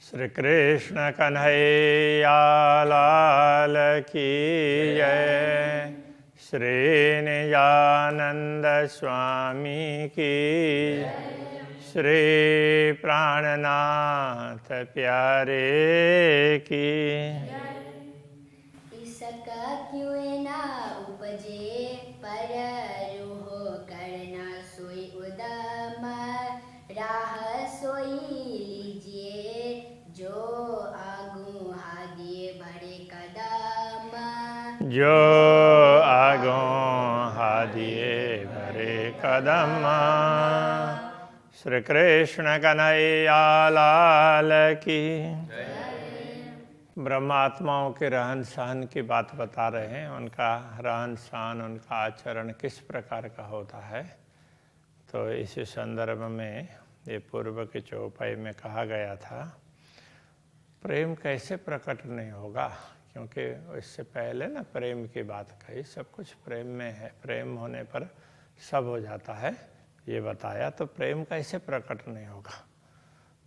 श्री कृष्ण कन्हैया लाल की जय। श्री निजानंद स्वामी की श्री प्राणनाथ प्यारे की। इसका क्यों ना उपजे पर रूह करना सोई उदम राह सोई लीजिए जो आगू हादिए भरे कदम। जो आगों हादिए भरे कदम। श्री कृष्ण कन्हैया लाल की। ब्रह्मात्माओं के रहन सहन की बात बता रहे हैं। उनका रहन सहन, उनका आचरण किस प्रकार का होता है। तो इसी संदर्भ में ये पूर्व की चौपाई में कहा गया था, प्रेम कैसे प्रकट नहीं होगा, क्योंकि इससे पहले ना प्रेम की बात कही। सब कुछ प्रेम में है, प्रेम होने पर सब हो जाता है ये बताया। तो प्रेम कैसे प्रकट नहीं होगा,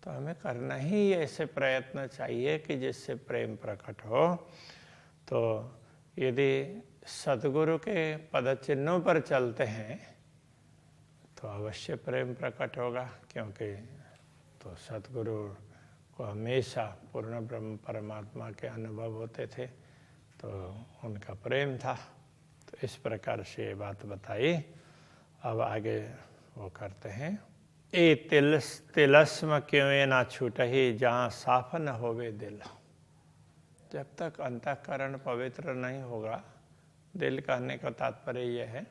तो हमें करना ही ऐसे प्रयत्न चाहिए कि जिससे प्रेम प्रकट हो। तो यदि सद्गुरु के पद चिन्हों पर चलते हैं तो अवश्य प्रेम प्रकट होगा, क्योंकि तो सद्गुरु को हमेशा पूर्ण ब्रह्म परमात्मा के अनुभव होते थे, तो उनका प्रेम था। तो इस प्रकार से ये बात बताई। अब आगे वो करते हैं, ए तिलस्म क्यों ना छूटहि जहाँ साफ न होवे दिल। जब तक अंतःकरण पवित्र नहीं होगा, दिल कहने का तात्पर्य यह है,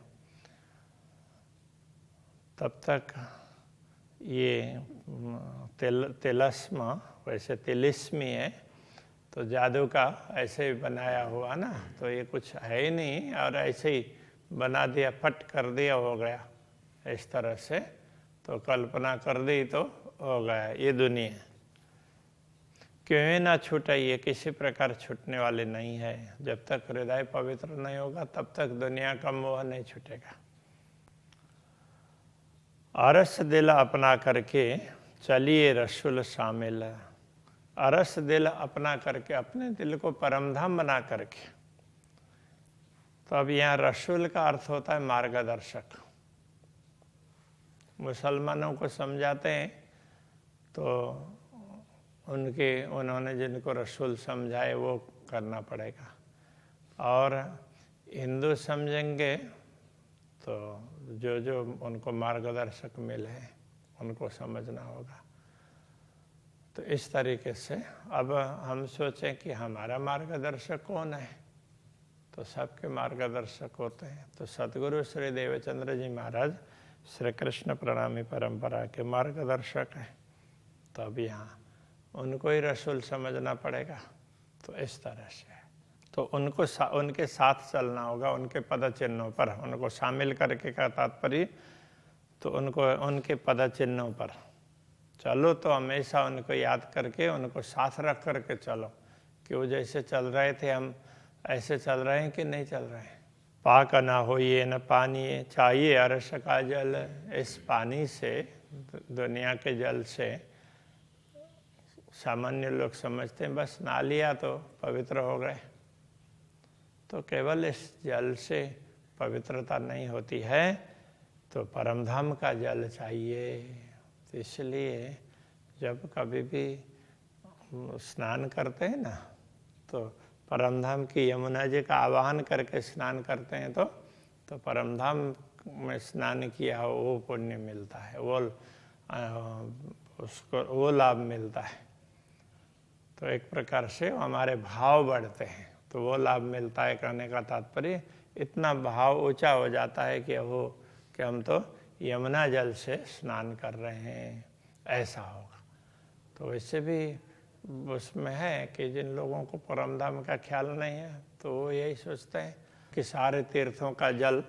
तब तक ये तिलस्म वैसे तिलिस्मी है, तो जादू का ऐसे ही बनाया हुआ ना, तो ये कुछ है ही नहीं और ऐसे ही बना दिया, फट कर दिया, हो गया इस तरह से। तो कल्पना कर दी तो हो गया ये दुनिया। क्यों ना छूटे, ये किसी प्रकार छूटने वाली नहीं है। जब तक हृदय पवित्र नहीं होगा तब तक दुनिया का मोह नहीं छूटेगा। अरस दिल अपना करके चलिए रसूल शामिल। अरस दिल अपना करके, अपने दिल को परमधाम बना करके। तो अब यहाँ रसूल का अर्थ होता है मार्गदर्शक। मुसलमानों को समझाते हैं तो उन्होंने जिनको रसूल समझाए वो करना पड़ेगा, और हिंदू समझेंगे तो जो उनको मार्गदर्शक मिले उनको समझना होगा। तो इस तरीके से अब हम सोचें कि हमारा मार्गदर्शक कौन है, तो सबके मार्गदर्शक होते हैं। तो सद्गुरु श्री देवचंद्र जी महाराज श्री कृष्ण प्रणामी परंपरा के मार्गदर्शक हैं। तो अब यहाँ उनको ही रसूल समझना पड़ेगा। तो इस तरह से तो उनके साथ चलना होगा, उनके पद चिन्हों पर। उनको शामिल करके का तात्पर्य, तो उनके पद चिन्हों पर चलो, तो हमेशा उनको याद करके उनको साथ रख करके चलो कि वो जैसे चल रहे थे हम ऐसे चल रहे हैं कि नहीं चल रहे हैं। पाक ना होइए न पानी चाहिए अरस का जल। इस पानी से, दुनिया के जल से, सामान्य लोग समझते हैं बस नहा लिया तो पवित्र हो गए। तो केवल इस जल से पवित्रता नहीं होती है, तो परमधाम का जल चाहिए। तो इसलिए जब कभी भी स्नान करते हैं ना, तो परमधाम की यमुना जी का आवाहन करके स्नान करते हैं, तो परमधाम में स्नान किया हो वो पुण्य मिलता है, उसको वो लाभ मिलता है। तो एक प्रकार से हमारे भाव बढ़ते हैं, तो वो लाभ मिलता है। कहने का तात्पर्य इतना भाव ऊंचा हो जाता है कि हम तो यमुना जल से स्नान कर रहे हैं, ऐसा होगा। तो वैसे भी उसमें है कि जिन लोगों को परमधाम का ख्याल नहीं है, तो वो यही सोचते हैं कि सारे तीर्थों का जल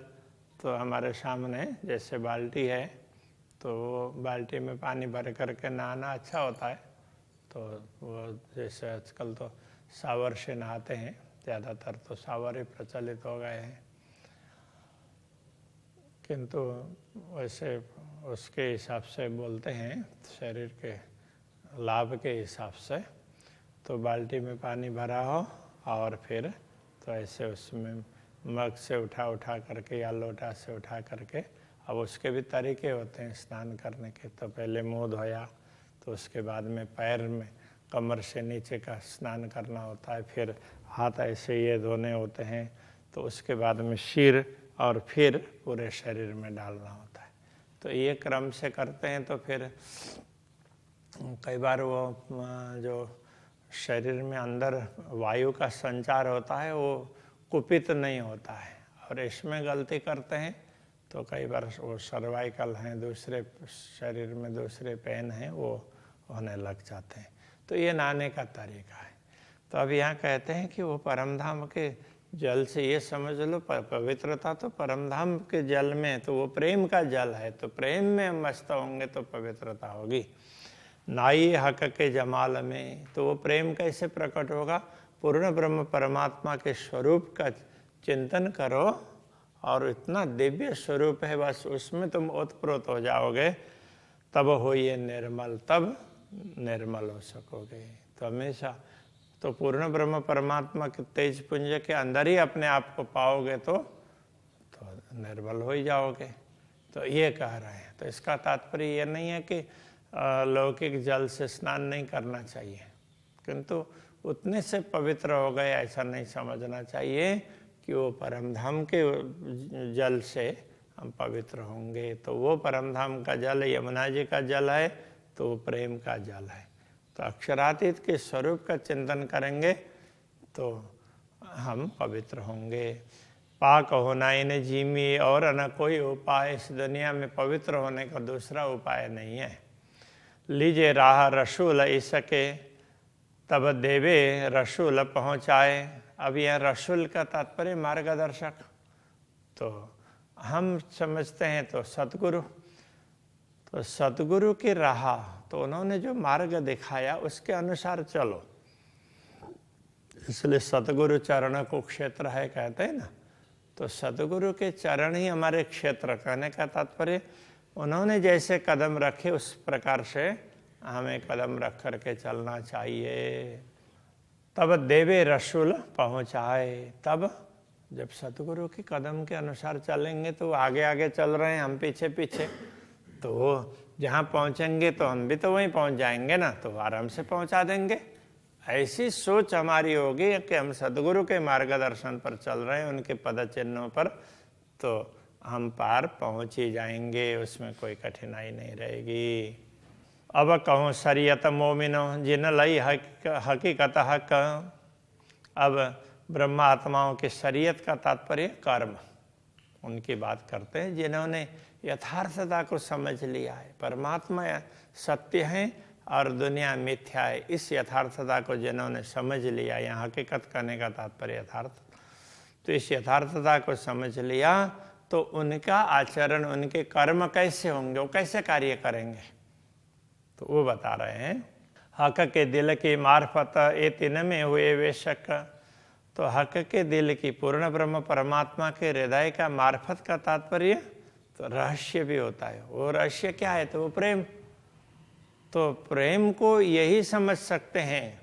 तो हमारे सामने जैसे बाल्टी है, तो वो बाल्टी में पानी भर करके नहाना अच्छा होता है। तो वो जैसे आजकल तो शावर से नहाते हैं, ज़्यादातर तो शावर ही प्रचलित हो गए हैं, किंतु वैसे उसके हिसाब से बोलते हैं शरीर के लाभ के हिसाब से। तो बाल्टी में पानी भरा हो और फिर तो ऐसे उसमें मग से उठा करके या लोटा से उठा करके, अब उसके भी तरीके होते हैं स्नान करने के। तो पहले मुंह धोया, तो उसके बाद में पैर में कमर से नीचे का स्नान करना होता है, फिर हाथ ऐसे ये धोने होते हैं, तो उसके बाद में सिर और फिर पूरे शरीर में डालना होता है। तो ये क्रम से करते हैं तो फिर कई बार वो जो शरीर में अंदर वायु का संचार होता है वो कुपित नहीं होता है। और इसमें गलती करते हैं तो कई बार वो सर्वाइकल हैं, दूसरे शरीर में दूसरे पेन हैं, वो होने लग जाते हैं। तो ये नहाने का तरीका है। तो अब यहाँ कहते हैं कि वो परमधाम के जल से, ये समझ लो पवित्रता तो परमधाम के जल में, तो वो प्रेम का जल है, तो प्रेम में मस्त होंगे तो पवित्रता होगी। नाई हक के जमाल में, तो वो प्रेम कैसे प्रकट होगा? पूर्ण ब्रह्म परमात्मा के स्वरूप का चिंतन करो और इतना दिव्य स्वरूप है, बस उसमें तुम ओतप्रोत हो जाओगे, तब हो ये निर्मल, तब निर्मल हो सकोगे। तो हमेशा तो पूर्ण ब्रह्म परमात्मा के तेज पुंज के अंदर ही अपने आप को पाओगे तो निर्मल हो ही जाओगे। तो ये कह रहे हैं। तो इसका तात्पर्य ये नहीं है कि लौकिक जल से स्नान नहीं करना चाहिए, किंतु उतने से पवित्र हो गए ऐसा नहीं समझना चाहिए कि वो परमधाम के जल से हम पवित्र होंगे। तो वो परमधाम का जल यमुना जी का जल है, तो वो प्रेम का जल है। तो अक्षरातीत के स्वरूप का चिंतन करेंगे तो हम पवित्र होंगे। पाक होना इन्हें जीमी और न कोई उपाय, इस दुनिया में पवित्र होने का दूसरा उपाय नहीं है। लीजिए राह रसूल इसके, तब देवे रसूल पहुँचाए। अब यह रसूल का तात्पर्य मार्गदर्शक, तो हम समझते हैं तो सतगुरु, तो सतगुरु की राह, तो उन्होंने जो मार्ग दिखाया उसके अनुसार चलो। इसलिए सतगुरु चरण को क्षेत्र है कहते हैं ना। तो सतगुरु के चरण ही हमारे क्षेत्र, कहने का तात्पर्य उन्होंने जैसे कदम रखे उस प्रकार से हमें कदम रख करके चलना चाहिए। तब देवे रसूल पहुँचाए, तब जब सतगुरु के कदम के अनुसार चलेंगे तो आगे आगे चल रहे हैं, हम पीछे पीछे, तो वो जहाँ पहुँचेंगे तो हम भी तो वहीं पहुँच जाएंगे ना, तो आराम से पहुँचा देंगे। ऐसी सोच हमारी होगी कि हम सतगुरु के मार्गदर्शन पर चल रहे हैं, उनके पद चिन्हों पर, तो हम पार पहुँच ही जाएंगे, उसमें कोई कठिनाई नहीं रहेगी। अब कहूँ शरीयत मोमिनो जिन लई हकीकत हक। अब ब्रह्मा आत्माओं की शरीयत का तात्पर्य कर्म, उनकी बात करते हैं जिन्होंने यथार्थता को समझ लिया है। परमात्मा सत्य है और दुनिया मिथ्या है, इस यथार्थता को जिन्होंने समझ लिया, यहाँ हकीकत करने का तात्पर्य यथार्थ, तो इस यथार्थता को समझ लिया तो उनका आचरण, उनके कर्म कैसे होंगे, वो कैसे कार्य करेंगे, तो वो बता रहे हैं। हक के दिल की मार्फत ए तीन में हुए वे शक। तो हक के दिल की, पूर्ण ब्रह्म परमात्मा के हृदय का मार्फत का तात्पर्य तो रहस्य भी होता है। वो रहस्य क्या है? तो वो प्रेम। तो प्रेम को यही समझ सकते हैं,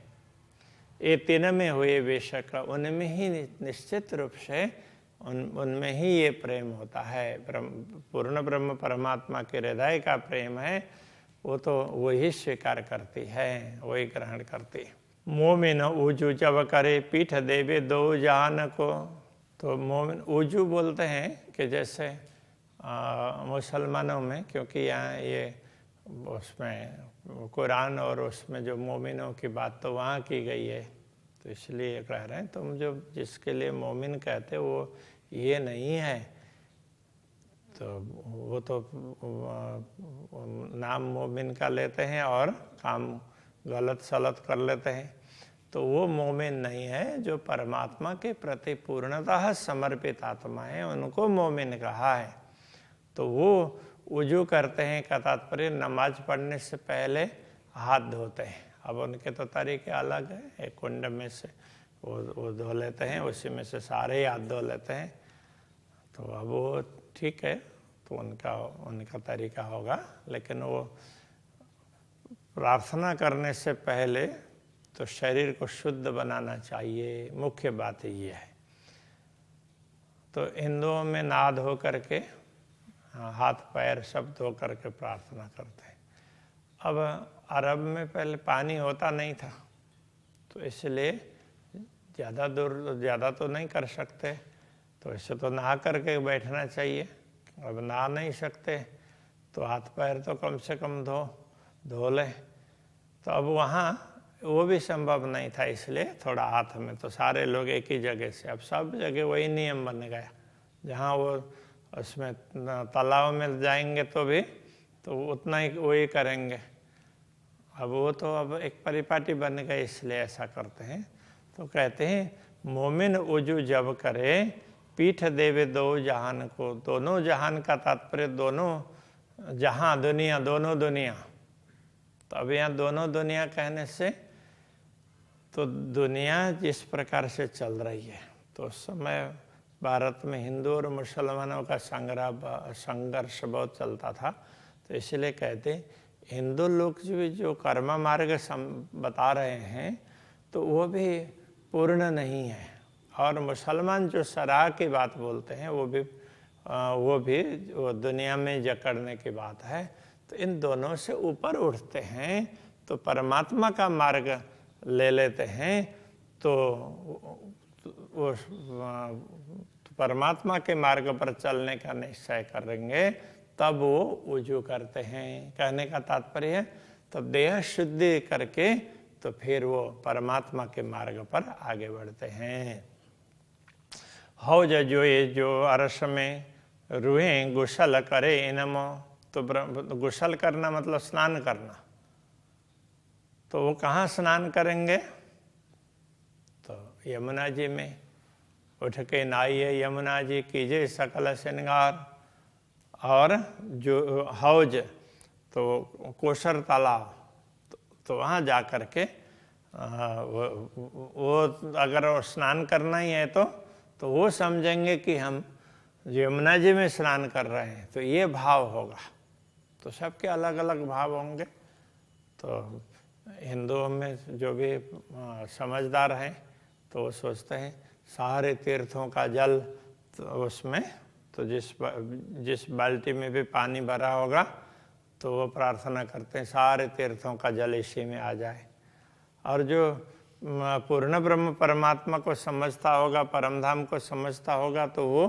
ये तीन में हुए बेशक, उनमें ही निश्चित रूप से उनमें ही ये प्रेम होता है। पूर्ण ब्रह्म परमात्मा के हृदय का प्रेम है, वो तो वही स्वीकार करती है, वही ग्रहण करती है। मोमिन ऊजू जब करे पीठ देवे दो जान को। तो मोमिन ऊजू बोलते हैं कि जैसे मुसलमानों में, क्योंकि यहाँ ये उसमें कुरान और उसमें जो मोमिनों की बात तो वहाँ की गई है, तो इसलिए कह रहे हैं तुम जो जिसके लिए मोमिन कहते वो ये नहीं है, तो वो तो नाम मोमिन का लेते हैं और काम गलत सलत कर लेते हैं। तो वो मोमिन नहीं है, जो परमात्मा के प्रति पूर्णतः समर्पित आत्मा है, उनको मोमिन कहा है। तो वो वुजू करते हैं का तात्पर्य नमाज पढ़ने से पहले हाथ धोते हैं। अब उनके तो तरीके अलग हैं, एक कुंड में से वो धो लेते हैं, उसी में से सारे ही हाथ धो लेते हैं। तो अब वो ठीक है, तो उनका तरीका होगा, लेकिन वो प्रार्थना करने से पहले तो शरीर को शुद्ध बनाना चाहिए, मुख्य बात ये है। तो हिंदुओं में नहा धो करके हाथ पैर सब धो करके प्रार्थना करते हैं। अब अरब में पहले पानी होता नहीं था, तो इसलिए ज़्यादा तो नहीं कर सकते, तो ऐसे तो नहा करके बैठना चाहिए। अब नहा नहीं सकते तो हाथ पैर तो कम से कम धो लें। तो अब वहाँ वो भी संभव नहीं था, इसलिए थोड़ा हाथ में, तो सारे लोग एक ही जगह से, अब सब जगह वही नियम बन गया। जहाँ वो उसमें तालाब में जाएंगे तो भी तो उतना ही वही करेंगे। अब वो तो अब एक परिपाटी बन गए, इसलिए ऐसा करते हैं। तो कहते हैं मोमिन उजू जब करे पीठ देवे दो जहान को। दोनों जहान का तात्पर्य दोनों जहां, दुनिया, दोनों दुनिया। तो अब यहाँ दोनों दुनिया कहने से तो दुनिया जिस प्रकार से चल रही है, तो उस समय भारत में हिंदू और मुसलमानों का संघर्ष बहुत चलता था। तो इसलिए कहते हिंदू लोग जो कर्म मार्ग बता रहे हैं तो वो भी पूर्ण नहीं है, और मुसलमान जो सराह की बात बोलते हैं वो भी दुनिया में जकड़ने की बात है। तो इन दोनों से ऊपर उठते हैं तो परमात्मा का मार्ग ले लेते हैं, तो वो परमात्मा के मार्ग पर चलने का निश्चय करेंगे, तब वो वजू करते हैं। कहने का तात्पर्य है तब देह शुद्धि करके तो फिर वो परमात्मा के मार्ग पर आगे बढ़ते हैं। हौज जो अरस में रूहें गुसल करे इनमो। तो गुसल करना मतलब स्नान करना। तो वो कहाँ स्नान करेंगे? तो यमुना जी में उठ के नहाइए, यमुना जी कीजिए सकल श्रृंगार। और जो हौज तो कोशर तालाब, तो वहाँ जा कर के वो अगर स्नान करना ही है तो वो समझेंगे कि हम यमुना जी में स्नान कर रहे हैं, तो ये भाव होगा। तो सबके अलग अलग भाव होंगे। तो हिंदुओं में जो भी समझदार हैं तो वो सोचते हैं सारे तीर्थों का जल तो उसमें, तो जिस बाल्टी में भी पानी भरा होगा तो वो प्रार्थना करते हैं सारे तीर्थों का जल इसी में आ जाए। और जो पूर्ण ब्रह्म परमात्मा को समझता होगा, परमधाम को समझता होगा, तो वो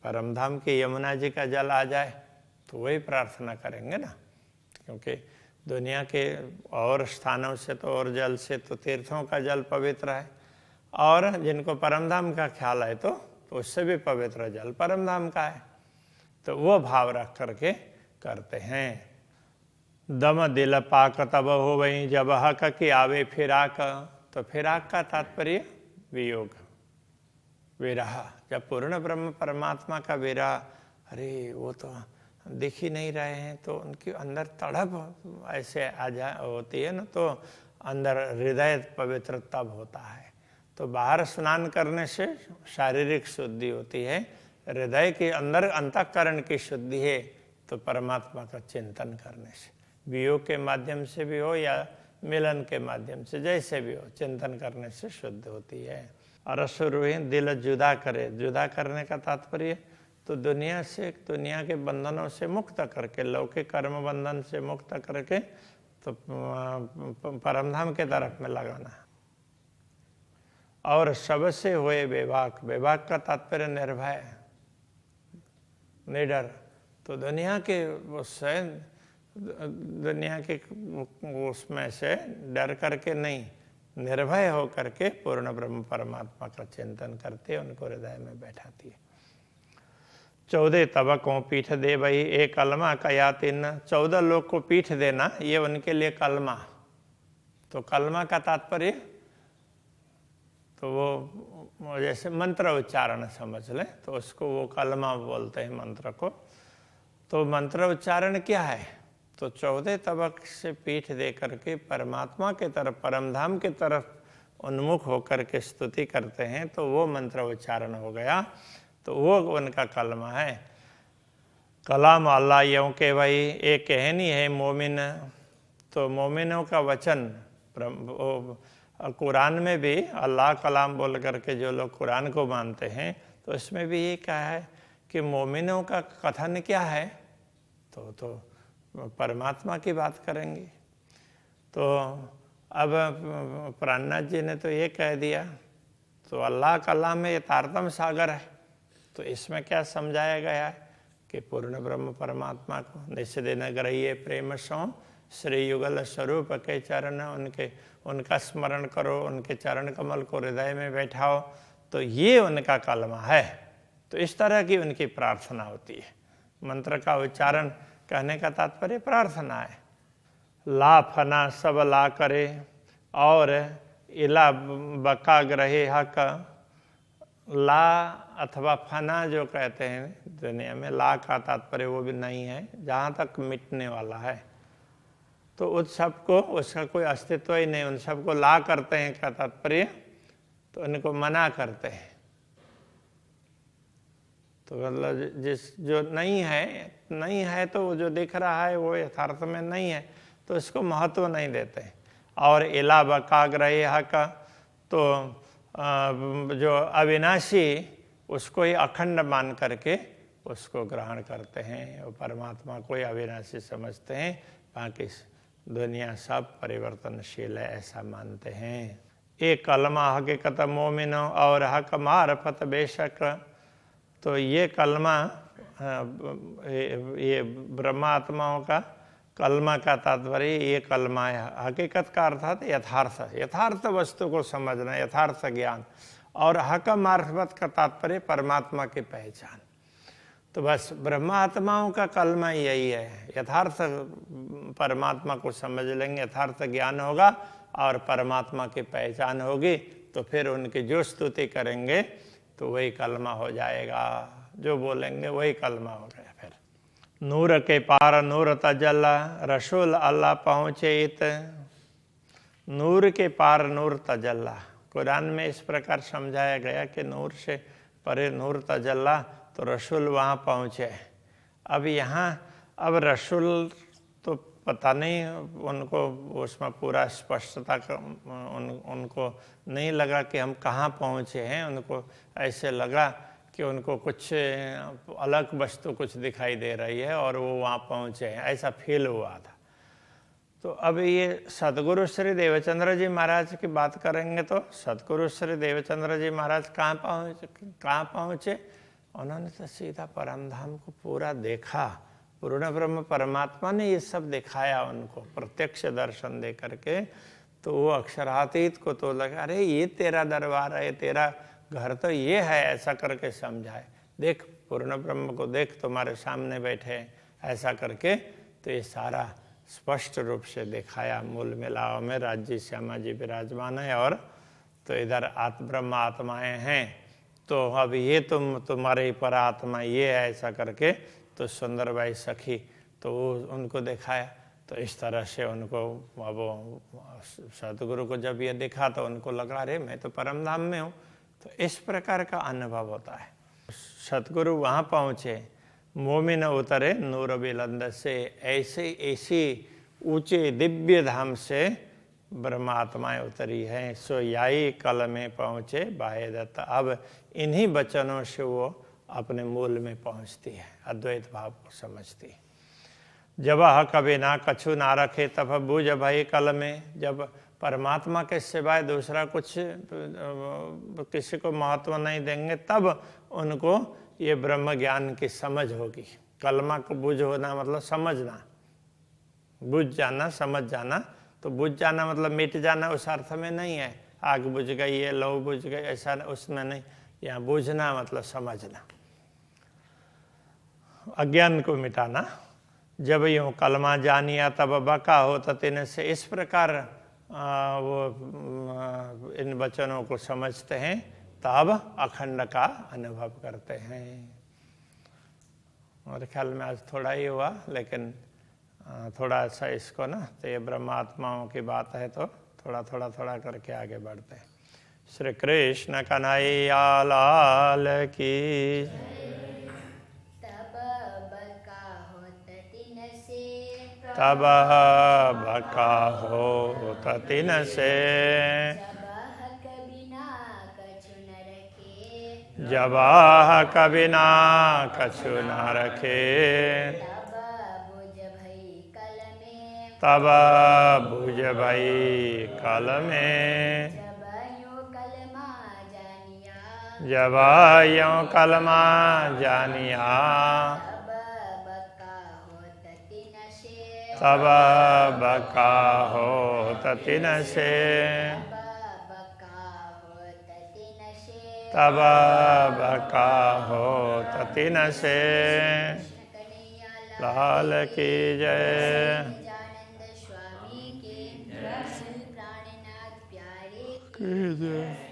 परमधाम की यमुना जी का जल आ जाए, तो वही प्रार्थना करेंगे ना। क्योंकि दुनिया के और स्थानों से तो और जल से तो तीर्थों का जल पवित्र है, और जिनको परमधाम का ख्याल है तो उससे भी पवित्र जल परमधाम का है। तो वो भाव रख करके करते हैं। दम दिल पाक तब हो वही जब हक की आवे फिराक। तो फिराक का तात्पर्य वियोग, विरह। जब पूर्ण ब्रह्म परमात्मा का विरह, अरे वो तो दिख ही नहीं रहे हैं, तो उनके अंदर तड़प ऐसे आ जा होती है ना, तो अंदर हृदय पवित्र तब होता है। तो बाहर स्नान करने से शारीरिक शुद्धि होती है, हृदय के अंदर अंतःकरण की शुद्धि है तो परमात्मा का चिंतन करने से, वियोग के माध्यम से भी हो या मिलन के माध्यम से, जैसे भी हो, चिंतन करने से शुद्ध होती है। अरस रूहें दिल जुदा करे। जुदा करने का तात्पर्य तो दुनिया से, दुनिया के बंधनों से मुक्त करके, लौकिक कर्म बंधन से मुक्त करके तो परमधाम के तरफ में लगाना। और सबसे हुए बेबाक। बेबाक का तात्पर्य निर्भय, निडर। तो दुनिया के उससे, दुनिया के उसमें से डर करके नहीं, निर्भय हो करके पूर्ण ब्रह्म परमात्मा का चिंतन करते उनको हृदय में बैठाती है। 14 तबकों पीठ दे भाई एक कलमा कया तिन। 14 लोग को पीठ देना ये उनके लिए कलमा। तो कलमा का तात्पर्य तो वो जैसे मंत्र उच्चारण समझ लें, तो उसको वो कलमा बोलते हैं मंत्र को। तो मंत्र उच्चारण क्या है? तो 14 तबक से पीठ दे करके परमात्मा के तरफ, परमधाम के तरफ उन्मुख होकर के स्तुति करते हैं, तो वो मंत्र उच्चारण हो गया। तो वो उनका कलमा है। कलाम अल्लाह यूं के भाई एक कहनी है मोमिन। तो मोमिनों का वचन कुरान में भी अल्लाह कलाम बोल करके जो लोग कुरान को मानते हैं तो इसमें भी ये कहा है कि मोमिनों का कथन क्या है, तो परमात्मा की बात करेंगे। तो अब प्राणनाथ जी ने तो ये कह दिया, तो अल्लाह कलाम में यथार्थम सागर है, तो इसमें क्या समझाया गया है कि पूर्ण ब्रह्म परमात्मा को निस्दिन ग्रह्य प्रेम सो श्री युगल स्वरूप के चरण उनका स्मरण करो, उनके चरण कमल को हृदय में बैठाओ, तो ये उनका कलमा है। तो इस तरह की उनकी प्रार्थना होती है। मंत्र का उच्चारण कहने का तात्पर्य प्रार्थना है। ला फना सब ला करे और इला बका ग्रहे हक। ला अथवा फना जो कहते हैं दुनिया में, ला का तात्पर्य वो भी नहीं है जहाँ तक मिटने वाला है, तो उस सब को उसका कोई अस्तित्व ही नहीं, उन सबको ला करते हैं का तात्पर्य तो उनको मना करते हैं। तो मतलब जिस जो नहीं है तो जो दिख रहा है वो यथार्थ में नहीं है, तो इसको महत्व नहीं देते। और इला बकाग्रह का तो जो अविनाशी उसको ही अखंड मान करके उसको ग्रहण करते हैं और परमात्मा को ही अविनाशी समझते हैं, बाकी दुनिया सब परिवर्तनशील है ऐसा मानते हैं। एक कलमा हकीकत मोमिन और हक मारफत बेशक। तो ये कलमा ये ब्रह्मात्माओं का कलमा का तात्पर्य ये कलमा है। हकीकत का अर्थात यथार्थ वस्तु को समझना, यथार्थ ज्ञान। और हक मार्फत का तात्पर्य परमात्मा की पहचान। तो बस ब्रह्मात्माओं का कलमा यही है, यथार्थ परमात्मा को समझ लेंगे, यथार्थ ज्ञान होगा और परमात्मा की पहचान होगी, तो फिर उनकी जो स्तुति करेंगे तो वही कलमा हो जाएगा, जो बोलेंगे वही कलमा हो गया। फिर नूर के पार नूर तजल्ला रसूल अल्लाह पहुँचे इत। नूर के पार नूर तजल्ला, कुरान में इस प्रकार समझाया गया कि नूर से परे नूर तजल्ला, तो रसूल वहाँ पहुँचे। अब यहाँ अब रसूल तो पता नहीं उनको उसमें पूरा स्पष्टता उनको नहीं लगा कि हम कहाँ पहुँचे हैं, उनको ऐसे लगा कि उनको कुछ अलग वस्तु कुछ दिखाई दे रही है और वो वहाँ पहुँचे हैं, ऐसा फील हुआ था। तो अब ये सदगुरु श्री देवचंद्र जी महाराज की बात करेंगे तो सदगुरु श्री देवचंद्र जी महाराज कहाँ पहुँचे? उन्होंने तो सीधा परमधाम को पूरा देखा, पूर्ण ब्रह्म परमात्मा ने ये सब दिखाया उनको प्रत्यक्ष दर्शन दे करके। तो वो अक्षरातीत को तो लगा अरे ये तेरा दरबार है, तेरा घर तो ये है, ऐसा करके समझाए। देख पूर्ण ब्रह्म को देख, तुम्हारे सामने बैठे, ऐसा करके तो ये सारा स्पष्ट रूप से दिखाया। मूल मिलाव में राज्य श्यामा जी विराजमान है और तो इधर ब्रह्म आत्माएं हैं, तो अब ये तुम्हारे पर आत्मा ये है, ऐसा करके तो सुंदर बाई सखी तो उनको दिखाया। तो इस तरह से उनको अब सतगुरु को जब ये दिखा तो उनको लगा अरे मैं तो परमधाम में हूँ। तो इस प्रकार का अनुभव होता है। सतगुरु वहाँ पहुँचे, मोमिन उतरे नूर बिलंद से, ऐसी ऊंचे दिव्य धाम से ब्रह्मात्माएं उतरी हैं। सो याई कल में पहुँचे बाहेदत्त। अब इन्हीं वचनों से वो अपने मूल में पहुँचती है, अद्वैत भाव को समझती है। जब कभी ना कछु ना रखे तब बूझ भई कल में। जब परमात्मा के सिवाय दूसरा कुछ किसी को महत्व नहीं देंगे तब उनको ये ब्रह्म ज्ञान की समझ होगी। कलमा को बुझ होना मतलब समझना, बुझ जाना, समझ जाना। तो बुझ जाना मतलब मिट जाना उस अर्थ में नहीं है, आग बुझ गई है, लौ बुझ गई, ऐसा उसमें नहीं। यहाँ बुझना मतलब समझना, अज्ञान को मिटाना। जब यूँ कलमा जानिया तब बका हो ततिन से। इस प्रकार वो इन वचनों को समझते हैं तब अखंड का अनुभव करते हैं। और ख्याल में आज थोड़ा ही हुआ, लेकिन थोड़ा सा इसको ना, तो ये ब्रह्मात्माओं की बात है तो थोड़ा करके आगे बढ़ते हैं। श्री कृष्ण कन्हैया लाल की। तब बका होत तिन से तब बका हो ततिन से। जब कबिना कछु न रखे, तब बुझ भई कल में। जब यों कलमा जानिया, तब बका हो ततिन से। तब बका हो ततिन से। लाल की जय। की जय।